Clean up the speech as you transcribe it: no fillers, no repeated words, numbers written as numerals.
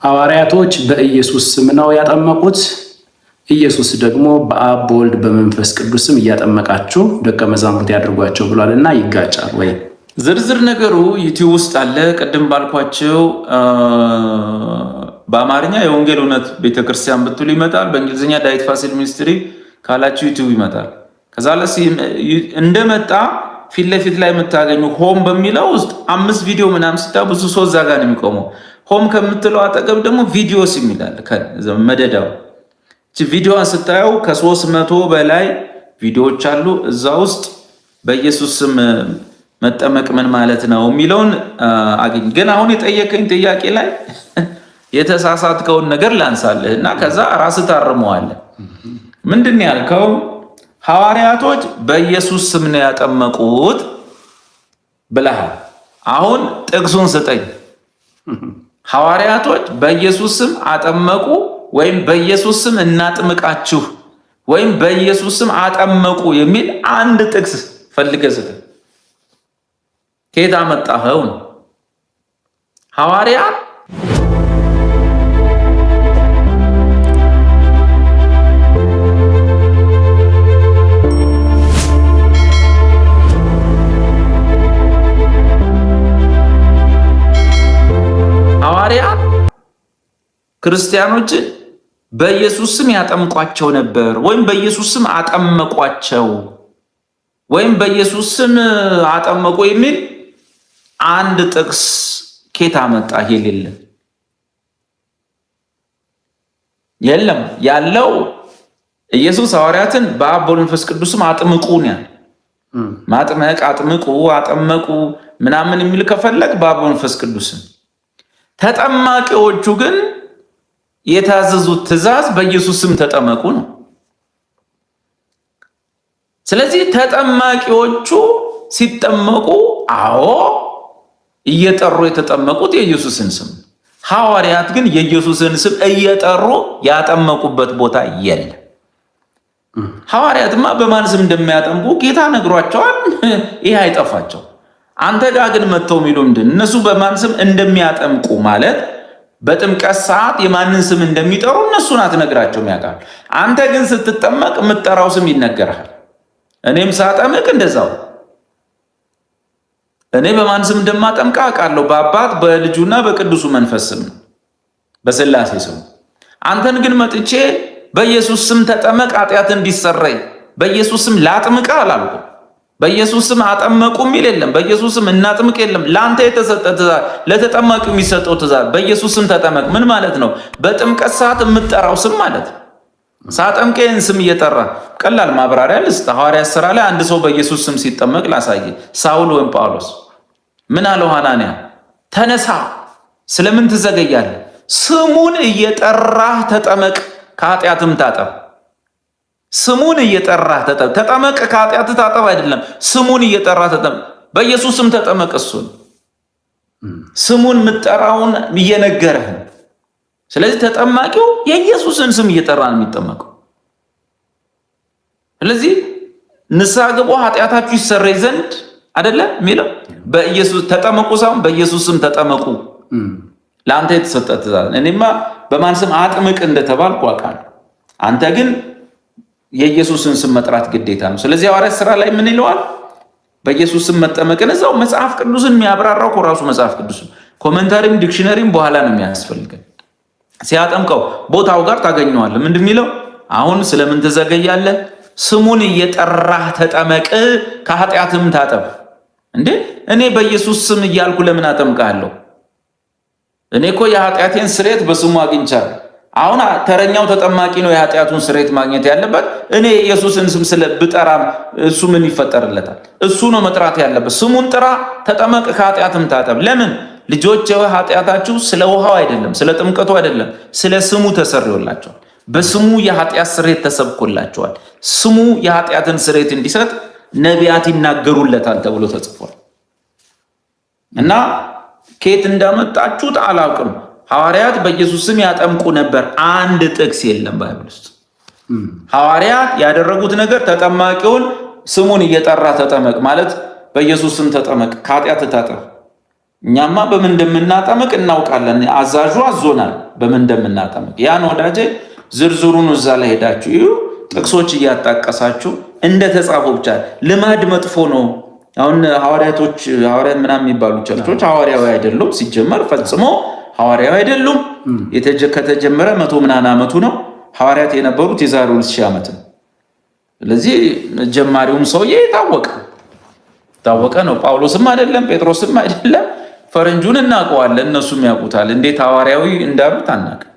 ሐዋርያቶች በኢየሱስ ስም ነው ያጠመቁት። ኢየሱስ ደግሞ በአብ በወልድ በመንፈስ ቅዱስ ስም እያጠመቃችሁ ደቀ መዛሙርት ያድርጓቸው ብሏልና ይጋጫል ወይ? ዝርዝር ነገሩ ዩቲዩብ ውስጥ አለ። ቅድም ባልኳቸው በአማርኛ የወንጌል እውነት ቤተክርስቲያን ብትሉ ይመጣል። በእንግሊዝኛ ዳዊት ፋሲል ሚኒስትሪ ካላችሁ ዩቲዩብ ይመጣል። ከዛ ለሲ እንደመጣ ፊት ለፊት ላይ የምታገኙ ሆም በሚለው ውስጥ 5 ቪዲዮ ምናምን ስታ ብዙ ሰው እዛ ጋር ነው የሚቆመው። ሆም ከምትለው አጠገብ ደግሞ ቪዲዮስ የሚላል መደዳው ቪዲዮን ስታየው ከ300 በላይ ቪዲዮዎች አሉ። እዛ ውስጥ በኢየሱስ ስም መጠመቅ ምን ማለት ነው የሚለውን አግኝ። ግን አሁን የጠየቀኝ ጥያቄ ላይ የተሳሳትከውን ነገር ላንሳልህ እና ከዛ ራስህ ታርመዋለህ። ምንድን ያልከው? ሐዋርያቶች በኢየሱስ ስም ነው ያጠመቁት ብለሃል። አሁን ጥቅሱን ስጠኝ። ሐዋርያቶች በኢየሱስ ስም አጠመቁ ወይም በኢየሱስ ስም እናጥምቃችሁ ወይም በኢየሱስ ስም አጠመቁ የሚል አንድ ጥቅስ ፈልገህ ስጠኝ። ከየት አመጣኸው? ሐዋርያት ክርስቲያኖችን በኢየሱስ ስም ያጠምቋቸው ነበር ወይም በኢየሱስ ስም አጠመቋቸው ወይም በኢየሱስ ስም አጠመቁ የሚል አንድ ጥቅስ ከየት አመጣህ? የለም። ያለው ኢየሱስ ሐዋርያትን በአብ በወልድ በመንፈስ ቅዱስ ስም አጥምቁ ነው። ማጥመቅ፣ አጥምቁ፣ አጠመቁ ምናምን የሚል ከፈለግ በአብ በወልድ በመንፈስ ቅዱስ ስም። ተጠማቂዎቹ ግን የታዘዙት ትእዛዝ በኢየሱስ ስም ተጠመቁ ነው። ስለዚህ ተጠማቂዎቹ ሲጠመቁ አዎ እየጠሩ የተጠመቁት የኢየሱስን ስም፣ ሐዋርያት ግን የኢየሱስን ስም እየጠሩ ያጠመቁበት ቦታ የለም። ሐዋርያትማ በማን ስም እንደሚያጠምቁ ጌታ ነግሯቸዋል። ይህ አይጠፋቸው። አንተ ጋር ግን መጥተው የሚሉ ምንድን እነሱ በማን ስም እንደሚያጠምቁ ማለት በጥምቀት ሰዓት የማንን ስም እንደሚጠሩ እነሱን አትነግራቸውም፣ ያውቃል። አንተ ግን ስትጠመቅ የምትጠራው ስም ይነገርሃል። እኔም ሳጠምቅ እንደዛው እኔ በማን ስም እንደማጠምቅ አውቃለሁ። በአባት በልጁና በቅዱሱ መንፈስ ስም ነው፣ በሥላሴ ስም። አንተን ግን መጥቼ በኢየሱስ ስም ተጠመቅ ኃጢአት እንዲሰረይ በኢየሱስ ስም ላጥምቅ አላልኩም። በኢየሱስ ስም አጠመቁ የሚል የለም። በኢየሱስ ስም እናጥምቅ የለም። ለአንተ የተሰጠ ትእዛዝ፣ ለተጠማቂው የሚሰጠው ትእዛዝ በኢየሱስ ስም ተጠመቅ ምን ማለት ነው? በጥምቀት ሰዓት የምትጠራው ስም ማለት ነው። ሳጠምቀን ስም እየጠራ ቀላል ማብራሪያ ልስጥ። ሐዋርያት ሥራ ላይ አንድ ሰው በኢየሱስ ስም ሲጠመቅ ላሳየ። ሳውል ወይም ጳውሎስ ምን አለው? ሐናንያ ተነሳ፣ ስለምን ትዘገያለህ? ስሙን እየጠራህ ተጠመቅ፣ ከኃጢአትም ታጠብ። ስሙን እየጠራህ ተጠመቅ። ተጠመቅ ከኃጢአት ታጠብ አይደለም፣ ስሙን እየጠራህ ተጠመቅ። በኢየሱስ ስም ተጠመቅ። እሱን ስሙን የምጠራውን እየነገረህ። ስለዚህ ተጠማቂው የኢየሱስን ስም እየጠራ ነው የሚጠመቀው። ስለዚህ ንስሐ ግቡ ኃጢአታችሁ ይሰረይ ዘንድ አይደለ የሚለው? በኢየሱስ ተጠመቁ ሳይሆን በኢየሱስ ስም ተጠመቁ። ለአንተ የተሰጠ ትእዛዝ። እኔማ በማን ስም አጥምቅ እንደተባልኩ አውቃለሁ። አንተ ግን የኢየሱስን ስም መጥራት ግዴታ ነው። ስለዚህ ሐዋርያት ሥራ ላይ ምን ይለዋል? በኢየሱስ ስም መጠመቅን እዛው መጽሐፍ ቅዱስን የሚያብራራው ራሱ መጽሐፍ ቅዱስ ኮሜንታሪም ዲክሽነሪም በኋላ ነው የሚያስፈልገን። ሲያጠምቀው ቦታው ጋር ታገኘዋለህ። ምንድን የሚለው? አሁን ስለምን ትዘገያለህ? ስሙን እየጠራህ ተጠመቅ፣ ከኃጢአትም ታጠብ። እንዴ እኔ በኢየሱስ ስም እያልኩ ለምን አጠምቃለሁ? እኔ እኮ የኃጢአቴን ስርየት በስሙ አግኝቻለሁ። አሁን ተረኛው ተጠማቂ ነው የኃጢአቱን ስርየት ማግኘት ያለበት። እኔ የኢየሱስን ስም ብጠራም እሱ ምን ይፈጠርለታል? እሱ ነው መጥራት ያለበት። ስሙን ጥራ፣ ተጠመቅ፣ ከኃጢአትም ታጠብ። ለምን? ልጆች ኃጢአታችሁ ስለ ውሃው አይደለም፣ ስለ ጥምቀቱ አይደለም፣ ስለ ስሙ ተሰርዮላቸዋል። በስሙ የኃጢአት ስርየት ተሰብኮላቸዋል። ስሙ የኃጢአትን ስርየት እንዲሰጥ ነቢያት ይናገሩለታል ተብሎ ተጽፏል። እና ከየት እንዳመጣችሁት አላውቅም። ሐዋርያት በኢየሱስ ስም ያጠምቁ ነበር። አንድ ጥቅስ የለም ባይብል ውስጥ። ሐዋርያት ያደረጉት ነገር ተጠማቂውን ስሙን እየጠራ ተጠመቅ ማለት በኢየሱስ ስም ተጠመቅ፣ ከኃጢአት ታጠብ። እኛማ በምን እንደምናጠምቅ እናውቃለን። አዛዡ አዞናል በምን እንደምናጠምቅ። ያን ወዳጄ ዝርዝሩን እዛ ላይ ሄዳችሁ ይሁ ጥቅሶች እያጣቀሳችሁ እንደ ተጻፈው ብቻ። ልማድ መጥፎ ነው። አሁን ሐዋርያት ምናምን የሚባሉ ቸርቾች ሐዋርያዊ አይደሉም። ሲጀመር ፈጽሞ ሐዋርያዊ አይደሉም። ከተጀመረ 100 ምናምን ዓመቱ ነው። ሐዋርያት የነበሩት የዛሬ 2000 ዓመት ነው። ስለዚህ ጀማሪውም ሰውዬ ታወቀ ነው። ጳውሎስም አይደለም ጴጥሮስም አይደለም። ፈረንጁን እናውቀዋለን፣ እነሱም ያውቁታል። እንዴት ሐዋርያዊ እንዳሉት አናውቅም።